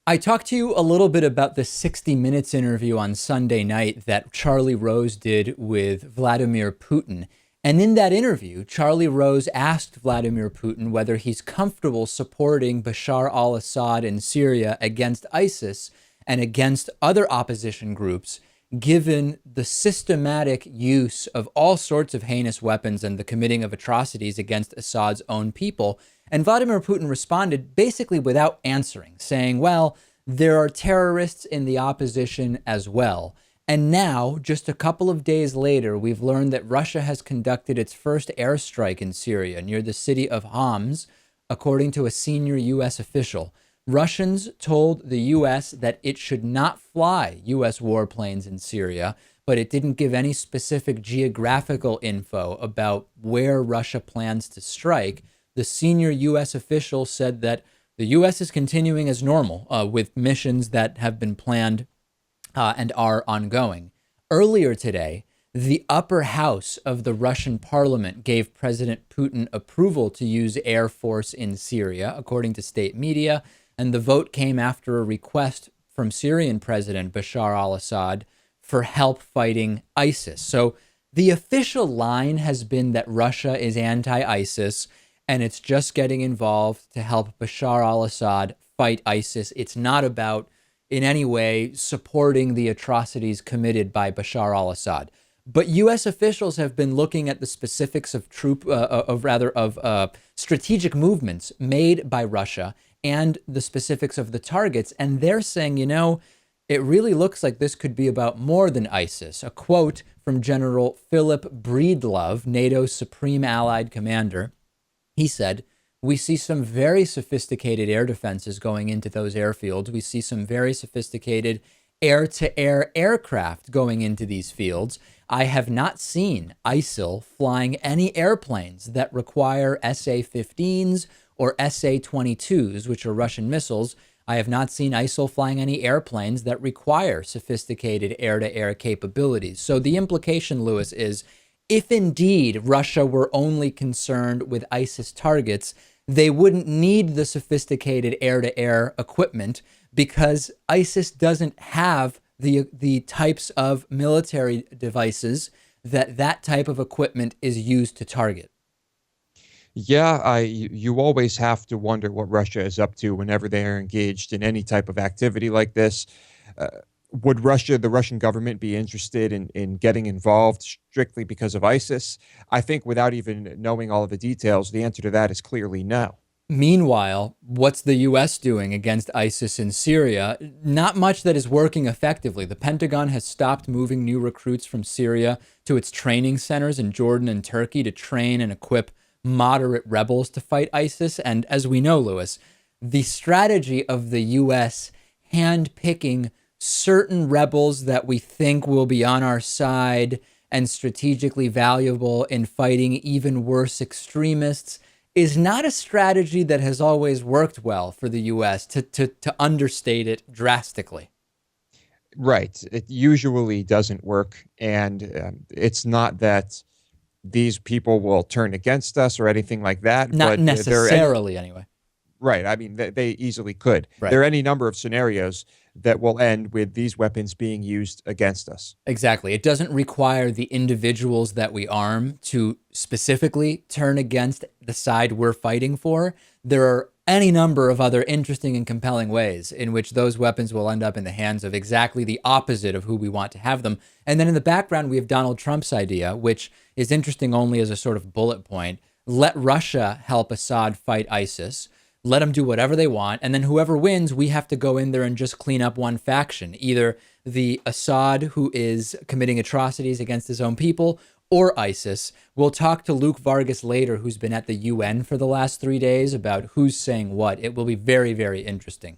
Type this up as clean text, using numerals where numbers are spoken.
I talked to you a little bit about the 60 Minutes interview on Sunday night that Charlie Rose did with Vladimir Putin. And in that interview, Charlie Rose asked Vladimir Putin whether he's comfortable supporting Bashar al-Assad in Syria against ISIS and against other opposition groups, given the systematic use of all sorts of heinous weapons and the committing of atrocities against Assad's own people. And Vladimir Putin responded basically without answering, saying, well, there are terrorists in the opposition as well. And now, just a couple of days later, we've learned that Russia has conducted its first airstrike in Syria near the city of Homs, according to a senior U.S. official. Russians told the U.S. that it should not fly U.S. warplanes in Syria, but it didn't give any specific geographical info about where Russia plans to strike. The senior U.S. official said that the U.S. is continuing as normal with missions that have been planned and are ongoing. Earlier today, the upper house of the Russian parliament gave President Putin approval to use air force in Syria, according to state media, and the vote came after a request from Syrian President Bashar al-Assad for help fighting ISIS. So the official line has been that Russia is anti-ISIS, and it's just getting involved to help Bashar al-Assad fight ISIS. It's not about, in any way, supporting the atrocities committed by Bashar al-Assad. But U.S. officials have been looking at the specifics of strategic movements made by Russia and the specifics of the targets. And they're saying, you know, it really looks like this could be about more than ISIS. A quote from General Philip Breedlove, NATO's supreme allied commander. He said, we see some very sophisticated air defenses going into those airfields. We see some very sophisticated air-to-air aircraft going into these fields. I have not seen ISIL flying any airplanes that require SA-15s or SA-22s, which are Russian missiles. I have not seen ISIL flying any airplanes that require sophisticated air-to-air capabilities. So the implication, Lewis, is if indeed Russia were only concerned with ISIS targets, they wouldn't need the sophisticated air-to-air equipment because ISIS doesn't have the types of military devices that type of equipment is used to target. Yeah, you always have to wonder what Russia is up to whenever they are engaged in any type of activity like this. Would the Russian government be interested in getting involved strictly because of ISIS? I think without even knowing all of the details, the answer to that is clearly no. Meanwhile, what's the U.S. doing against ISIS in Syria? Not much that is working effectively. The Pentagon has stopped moving new recruits from Syria to its training centers in Jordan and Turkey to train and equip moderate rebels to fight ISIS. And as we know, Lewis, the strategy of the U.S. handpicking certain rebels that we think will be on our side and strategically valuable in fighting even worse extremists is not a strategy that has always worked well for the U.S., to understate it drastically. Right. It usually doesn't work. And it's not that these people will turn against us or anything like that. Not necessarily, anyway. Right. I mean, they easily could. Right. There are any number of scenarios that will end with these weapons being used against us. Exactly. It doesn't require the individuals that we arm to specifically turn against the side we're fighting for. There are any number of other interesting and compelling ways in which those weapons will end up in the hands of exactly the opposite of who we want to have them. And then in the background, we have Donald Trump's idea, which is interesting only as a sort of bullet point. Let Russia help Assad fight ISIS. Let them do whatever they want. And then whoever wins, we have to go in there and just clean up one faction, either the Assad who is committing atrocities against his own people or ISIS. We'll talk to Luke Vargas later, who's been at the UN for the last 3 days, about who's saying what. It will be very, very interesting.